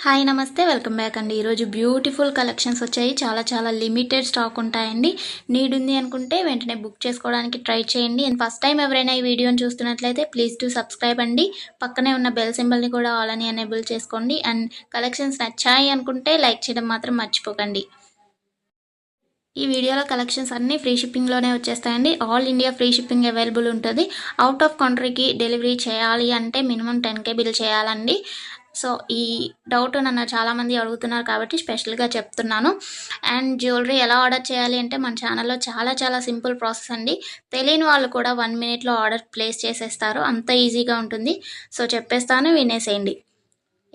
Hi నమస్తే welcome back అండి. ఈరోజు బ్యూటిఫుల్ కలెక్షన్స్ వచ్చాయి. చాలా లిమిటెడ్ స్టాక్ ఉంటాయండి. నీడ్ ఉంది అనుకుంటే వెంటనే బుక్ చేసుకోవడానికి ట్రై చేయండి. అండ్ ఫస్ట్ టైం ఎవరైనా ఈ వీడియోని చూస్తున్నట్లయితే ప్లీజ్ టు సబ్స్క్రైబ్ అండి. పక్కనే ఉన్న బెల్ సింబల్ని కూడా ఆల్ అని ఎనేబుల్ చేసుకోండి. అండ్ కలెక్షన్స్ నచ్చాయి అనుకుంటే లైక్ చేయడం మాత్రం మర్చిపోకండి. ఈ వీడియోలో కలెక్షన్స్ అన్నీ ఫ్రీ షిప్పింగ్లోనే వచ్చేస్తాయండి. All India free shipping available ఉంటుంది. అవుట్ ఆఫ్ కంట్రీకి డెలివరీ చేయాలి అంటే మినిమం 10K బిల్ చేయాలండి. సో ఈ డౌట్ నన్ను చాలామంది అడుగుతున్నారు కాబట్టి స్పెషల్గా చెప్తున్నాను. అండ్ జ్యువెలరీ ఎలా ఆర్డర్ చేయాలి అంటే మన ఛానల్లో చాలా సింపుల్ ప్రాసెస్ అండి. తెలియని వాళ్ళు కూడా 1 మినిట్లో ఆర్డర్ ప్లేస్ చేసేస్తారు. అంత ఈజీగా ఉంటుంది. సో చెప్పేస్తాను, వినేసేయండి.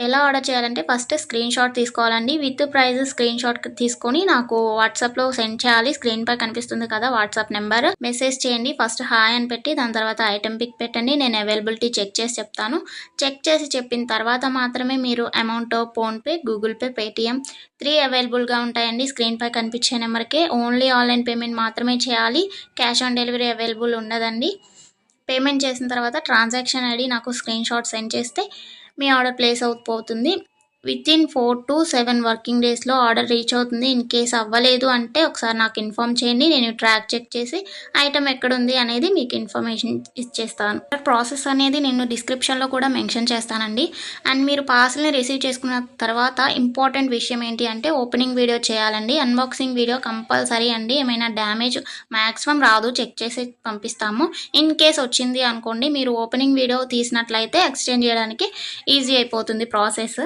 ఎలా ఆర్డర్ చేయాలంటే ఫస్ట్ స్క్రీన్ షాట్ తీసుకోవాలండి. విత్ ప్రైస్ స్క్రీన్ షాట్ తీసుకొని నాకు వాట్సాప్లో సెండ్ చేయాలి. స్క్రీన్ పై కనిపిస్తుంది కదా వాట్సాప్ నెంబర్, మెసేజ్ చేయండి. ఫస్ట్ హాయ్ అని పెట్టి దాని తర్వాత ఐటెం పిక్ పెట్టండి. నేను అవైలబిలిటీ చెక్ చేసి చెప్తాను. చెక్ చేసి చెప్పిన తర్వాత మాత్రమే మీరు amount PhonePe, Google pay, Paytm 3 అవైలబుల్గా ఉంటాయండి. స్క్రీన్ పై కనిపించే నెంబర్కే ఓన్లీ ఆన్లైన్ పేమెంట్ మాత్రమే చేయాలి. క్యాష్ ఆన్ డెలివరీ అవైలబుల్ ఉండదండి. పేమెంట్ చేసిన తర్వాత ట్రాన్సాక్షన్ ఐడి నాకు స్క్రీన్ షాట్ సెండ్ చేస్తే మీ ఆర్డర్ ప్లేస్ అవుతుంది. వితిన్ 4 to 7 వర్కింగ్ డేస్లో ఆర్డర్ రీచ్ అవుతుంది. ఇన్ కేస్ అవ్వలేదు అంటే ఒకసారి నాకు ఇన్ఫామ్ చేయండి. నేను ట్రాక్ చెక్ చేసి ఐటమ్ ఎక్కడుంది అనేది మీకు ఇన్ఫర్మేషన్ ఇచ్చేస్తాను. ప్రాసెస్ అనేది నేను డిస్క్రిప్షన్లో కూడా మెన్షన్ చేస్తానండి. అండ్ మీరు పార్సల్ని రిసీవ్ చేసుకున్న తర్వాత ఇంపార్టెంట్ విషయం ఏంటి అంటే ఓపెనింగ్ వీడియో చేయాలండి. అన్బాక్సింగ్ వీడియో కంపల్సరీ అండి. ఏమైనా డ్యామేజ్ మ్యాక్సిమం రాదు, చెక్ చేసి పంపిస్తాము. ఇన్ కేస్ వచ్చింది అనుకోండి, మీరు ఓపెనింగ్ వీడియో తీసినట్లయితే ఎక్స్చేంజ్ చేయడానికి ఈజీ అయిపోతుంది ప్రాసెస్.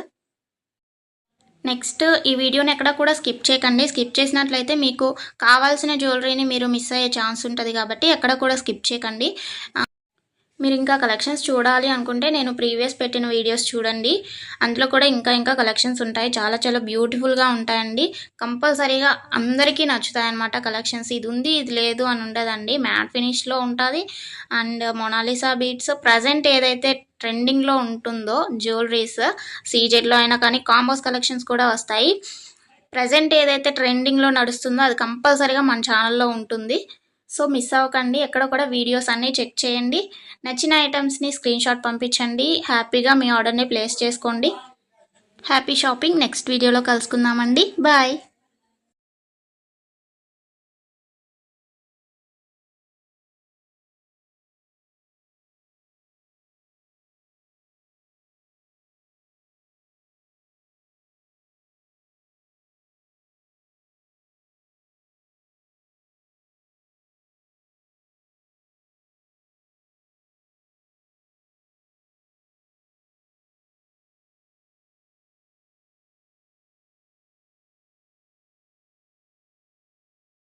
నెక్స్ట్ ఈ వీడియోని ఎక్కడ కూడా స్కిప్ చేయకండి. స్కిప్ చేసినట్లయితే మీకు కావాల్సిన జ్యువెలరీని మీరు మిస్ అయ్యే ఛాన్స్ ఉంటుంది కాబట్టి ఎక్కడ కూడా స్కిప్ చేయకండి. మీరు ఇంకా కలెక్షన్స్ చూడాలి అనుకుంటే నేను ప్రీవియస్ పెట్టిన వీడియోస్ చూడండి. అందులో కూడా ఇంకా కలెక్షన్స్ ఉంటాయి. చాలా బ్యూటిఫుల్గా ఉంటాయండి. కంపల్సరీగా అందరికీ నచ్చుతాయి అన్నమాట కలెక్షన్స్. ఇది ఉంది ఇది లేదు అని ఉండదండి. మ్యాట్ ఫినిష్లో ఉంటుంది. అండ్ మొనాలిసా బీట్స్ ప్రజెంట్ ఏదైతే ట్రెండింగ్లో ఉంటుందో జ్యువెలరీస్ సీజెడ్లో అయినా కానీ కాంబోస్ కలెక్షన్స్ కూడా వస్తాయి. ప్రజెంట్ ఏదైతే ట్రెండింగ్లో నడుస్తుందో అది కంపల్సరీగా మన ఛానల్లో ఉంటుంది. సో మిస్ అవ్వకండి. ఎక్కడ కూడా వీడియోస్ అన్నీ చెక్ చేయండి. నచ్చిన ఐటమ్స్ని స్క్రీన్ షాట్ పంపించండి. హ్యాపీగా మీ ఆర్డర్ని ప్లేస్ చేసుకోండి. Happy shopping. నెక్స్ట్ వీడియోలో కలుసుకుందామండి. బాయ్.